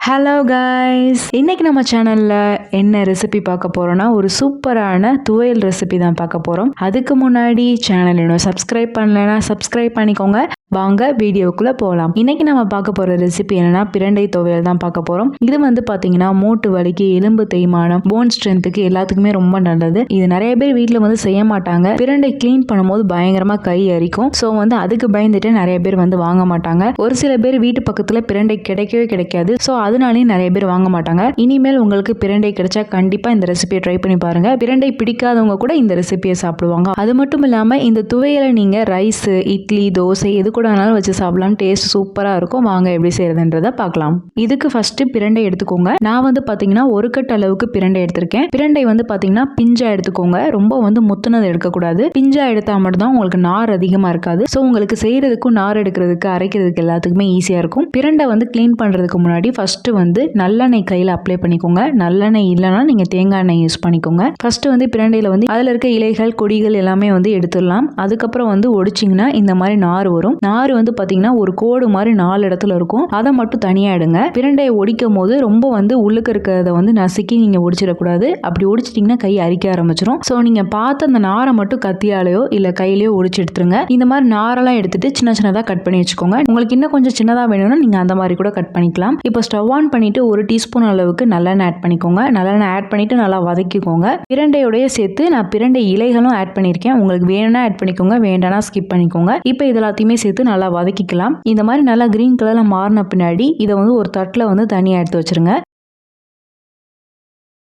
Hello guys, இன்னைக்கு நம்ம சேனல்ல என்ன ரெசிபி பார்க்க போறோம்னா ஒரு சூப்பரான துவையல் ரெசிபி தான் பார்க்க போறோம். அதுக்கு முன்னாடி சேனல் இன்னும் சப்ஸ்கிரைப் பண்ணலைன்னா சப்ஸ்கிரைப் பண்ணிக்கோங்க. வாங்க வீடியோக்குள்ள போகலாம். இன்னைக்கு நம்ம பார்க்க போற ரெசிபி என்னன்னா பிரண்டை துவையல் தான் பார்க்க போறோம். இது வந்து பாத்தீங்கன்னா மூட்டு வலிக்கு, எலும்பு தேய்மானம், போன் ஸ்ட்ரென்த்துக்கு எல்லாத்துக்குமே ரொம்ப நல்லது. இது நிறைய பேர் வீட்டுல வந்து செய்ய மாட்டாங்க. பிரண்டை கிளீன் பண்ணும்போது பயங்கரமா கை அரிக்கும். ஸோ வந்து அதுக்கு பயந்துட்டு நிறைய பேர் வந்து வாங்க மாட்டாங்க. ஒரு சில பேர் வீட்டு பக்கத்துல பிரண்டை கிடைக்கவே கிடைக்காது. ஸோ அதனாலேயும் நிறைய பேர் வாங்க மாட்டாங்க. இனிமேல் உங்களுக்கு பிரண்டை கிடைச்சா கண்டிப்பா இந்த ரெசிபியை ட்ரை பண்ணி பாருங்க. பிரண்டை பிடிக்காதவங்க கூட இந்த ரெசிபியை சாப்பிடுவாங்க. அது மட்டும் இல்லாம இந்த துவையலை நீங்க ரைஸ், இட்லி, தோசை எது கூட வேணாலும் வச்சு சாப்பிடலாம். டேஸ்ட் சூப்பரா இருக்கும். வாங்க எப்படி செய்யறதுன்றத பார்க்கலாம். இதுக்கு ஃபர்ஸ்ட் பிரண்டை எடுத்துக்கோங்க. நான் வந்து பாத்தீங்கன்னா ஒரு கட் அளவுக்கு பிரண்டை எடுத்திருக்கேன். பிரண்டை வந்து பாத்தீங்கன்னா பிஞ்சா எடுத்துக்கோங்க. ரொம்ப வந்து முத்துனது எடுக்கக்கூடாது. பிஞ்சா எடுத்தா மட்டும் தான் உங்களுக்கு நார் அதிகமா இருக்காது. ஸோ உங்களுக்கு செய்யறதுக்கும் நார் எடுக்கிறதுக்கு, அரைக்கிறதுக்கு எல்லாத்துக்குமே ஈஸியா இருக்கும். பிரண்டை வந்து கிளீன் பண்றதுக்கு முன்னாடி ஃபர்ஸ்ட் வந்து நல்லெண்ணெய் கையில அப்ளை பண்ணிக்கோங்க. நல்லெண்ணெய் இல்லைன்னா நீங்க தேங்காய் எண்ணெய் யூஸ் பண்ணிக்கோங்க. ஃபர்ஸ்ட் வந்து பிரண்டையில வந்து அதுல இருக்க இலைகள், கொடிகள் எல்லாமே வந்து எடுத்துடலாம். அதுக்கப்புறம் வந்து ஒடிச்சிங்கன்னா இந்த மாதிரி நார் வரும். நார் வந்து பாத்தீங்கன்னா ஒரு கோடு மாதிரி 4 இடத்துல இருக்கும். அதை மட்டும் தனியா எடுங்க. பிரண்டையை ஒடிக்கும் போது ரொம்ப வந்து உள்ளுக்கு இருக்கிறத வந்து நசுக்கி நீங்க ஒடிச்சிடக்கூடாது. அப்படி ஒடிச்சிட்டீங்கன்னா கை அரிக்க ஆரம்பிச்சிடும். ஸோ நீங்க பார்த்து அந்த நாரை மட்டும் கத்தியாலேயோ இல்ல கையிலேயோ ஒடிச்சு எடுத்துருங்க. இந்த மாதிரி நாரெல்லாம் எடுத்துட்டு சின்ன சின்னதா கட் பண்ணி வச்சுக்கோங்க. உங்களுக்கு இன்னும் கொஞ்சம் சின்னதா வேணும்னா நீங்க அந்த மாதிரி கூட கட் பண்ணிக்கலாம். இப்போ ஸ்டவ் ஆன் பண்ணிட்டு 1 டீஸ்பூன் அளவுக்கு நல்லெண்ணெய் ஆட் பண்ணிக்கோங்க. நல்லெண்ணெய் ஆட் பண்ணிட்டு நல்லா வதக்கிக்கோங்க. பிரண்டையோடய சேர்த்து நான் பிரண்டை இலைகளும் ஆட் பண்ணியிருக்கேன். உங்களுக்கு வேணும்னா ஆட் பண்ணிக்கோங்க, வேண்டாம்னா ஸ்கிப் பண்ணிக்கோங்க. இப்போ இது எல்லாத்தையுமே சேர்த்து நல்லா வதக்கிக்கலாம். இந்த மாதிரி நல்லா கிரீன் கலர்ல மாறின பின்னாடி இதை வந்து ஒரு தட்டில் வந்து தனியாக எடுத்து வச்சிருங்க.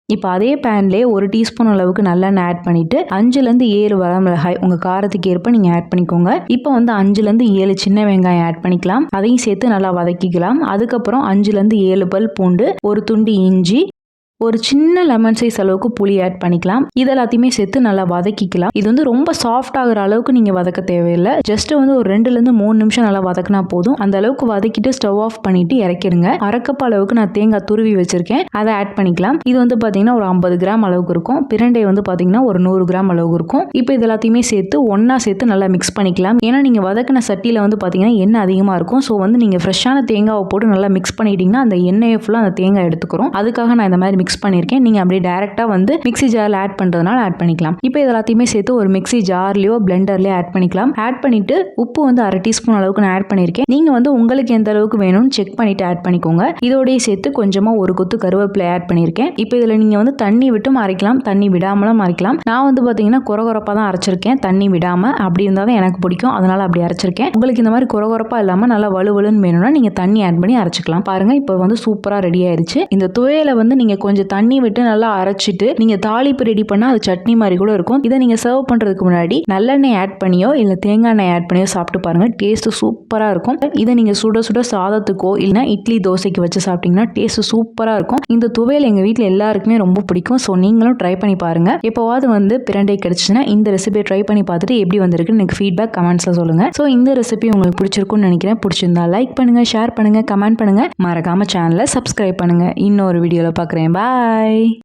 இப்போ அதே பேன்லேயே 1 டீஸ்பூன் அளவுக்கு நல்லெண்ணெய் ஆட் பண்ணிட்டு 5லேருந்து 7 வரமிளகாய் உங்க காரத்துக்கு ஏற்ப நீங்க ஆட் பண்ணிக்கோங்க. இப்போ வந்து 5லேருந்து 7 சின்ன வெங்காயம் ஆட் பண்ணிக்கலாம். அதையும் சேர்த்து நல்லா வதக்கிக்கலாம். அதுக்கப்புறம் 5லேருந்து 7 பல் பூண்டு, ஒரு துண்டு இஞ்சி, ஒரு சின்ன லெமன் சைஸ் அளவுக்கு புளி ஆட் பண்ணிக்கலாம். இது எல்லாத்தையுமே சேர்த்து நல்லா வதக்கிக்கலாம். இது வந்து ரொம்ப சாஃப்ட் ஆகுற அளவுக்கு நீங்க வதக்க தேவையில்லை. ஜஸ்ட் வந்து ஒரு 2லேருந்து 3 நிமிஷம் நல்லா வதக்கினா போதும். அந்த அளவுக்கு வதக்கிட்டு ஸ்டவ் ஆஃப் பண்ணிட்டு இறக்கிடுங்க. அரைக்கப் அளவுக்கு நான் தேங்காய் துருவி வச்சிருக்கேன், அதை ஆட் பண்ணிக்கலாம். இது வந்து பாத்தீங்கன்னா ஒரு 50 கிராம் அளவுக்கு இருக்கும். பிரண்டை வந்து பாத்தீங்கன்னா ஒரு 100 கிராம் அளவுக்கு இருக்கும். இப்போ இது எல்லாத்தையுமே சேர்த்து ஒன்னா சேர்த்து நல்லா மிக்ஸ் பண்ணிக்கலாம். ஏன்னா நீங்க வதக்கின சட்டியில வந்து பாத்தீங்கன்னா எண்ணெய் அதிகமா இருக்கும். ஸோ வந்து நீங்க ஃப்ரெஷ்ஷான தேங்காவை போட்டு நல்லா மிக்ஸ் பண்ணிட்டீங்கன்னா அந்த எண்ணெயை ஃபுல்லா அந்த தேங்காய் எடுத்துக்கிறோம். அதுக்காக நான் இந்த மாதிரி மிக்ஸ் பண்ணியிருக்கேன். நீங்க அப்படியே டைரக்டா வந்து மிக்ஸி ஜார்ல ஆட் பண்றதுனால ஆட் பண்ணிக்கலாம். இப்போ இது எல்லாத்தையுமே சேர்த்து ஒரு மிக்ஸி ஜார்லயோ பிளெண்டர்லயோ ஆட் பண்ணிக்கலாம். ஆட் பண்ணிட்டு உப்பு வந்து 1/2 டீஸ்பூன் அளவுக்கு நான் ஆட் பண்ணியிருக்கேன். நீங்க வந்து உங்களுக்கு எந்த அளவுக்கு வேணும்னு செக் பண்ணிட்டு ஆட் பண்ணிக்கோங்க. இதோடய சேர்த்து கொஞ்சமா ஒரு கொத்து கருவேப்பிலை ஆட் பண்ணியிருக்கேன். இப்போ இதுல நீங்க வந்து தண்ணி விட்டும் அரைக்கலாம், தண்ணி விடாமலும் அரைக்கலாம். நான் வந்து பாத்தீங்கன்னா கொரகொரப்பா தான் அரைச்சிருக்கேன், தண்ணி விடாம. அப்படி இருந்தா தான் எனக்கு பிடிக்கும், அதனால அப்படி அரைச்சிருக்கேன். உங்களுக்கு இந்த மாதிரி கொரகொரப்பா இல்லாம நல்லா வலுவலுன்னு வேணும்னா நீங்க தண்ணி ஆட் பண்ணி அரைச்சிக்கலாம். பாருங்க இப்போ வந்து சூப்பரா ரெடி ஆயிருச்சு. இந்த துவையலை வந்து நீங்க கொஞ்சம் தண்ணி விட்டு நல்லா அரைச்சிட்டு நீங்க தாளிப்பு ரெடி பண்ணா அது சட்னி மாதிரி கூட இருக்கும். இதை நீங்க சர்வ் பண்றதுக்கு முன்னாடி நல்லெண்ணெய் ஆட் பண்ணியோ இல்ல தேங்காய் எண்ணெய் ஆட் பண்ணியோ சாப்பிட்டு பாருங்க. டேஸ்ட் சூப்பரா இருக்கும். இதை நீங்க சுட சுட சாதத்துக்கோ இல்லைன்னா இட்லி, தோசைக்கு வச்சு சாப்பிட்டீங்கன்னா டேஸ்ட் சூப்பரா இருக்கும். இந்த துவையல் எங்க வீட்டுல எல்லாருக்குமே ரொம்ப பிடிக்கும். ஸோ நீங்களும் ட்ரை பண்ணி பாருங்க. எப்போவாது வந்து பிரண்டை கிடைச்சுன்னா இந்த ரெசிபியை ட்ரை பண்ணி பார்த்துட்டு எப்படி வந்திருக்குன்னு எனக்கு ஃபீட்பேக் கமெண்ட்ஸ்ல சொல்லுங்க. ஸோ இந்த ரெசிபி உங்களுக்கு பிடிச்சிருக்கும்னு நினைக்கிறேன். பிடிச்சிருந்தா லைக் பண்ணுங்க, ஷேர் பண்ணுங்க, கமெண்ட் பண்ணுங்க. மறக்காம சேனலை சப்ஸ்கிரைப் பண்ணுங்க. இன்னொரு வீடியோல பார்க்குறேன். பாய்.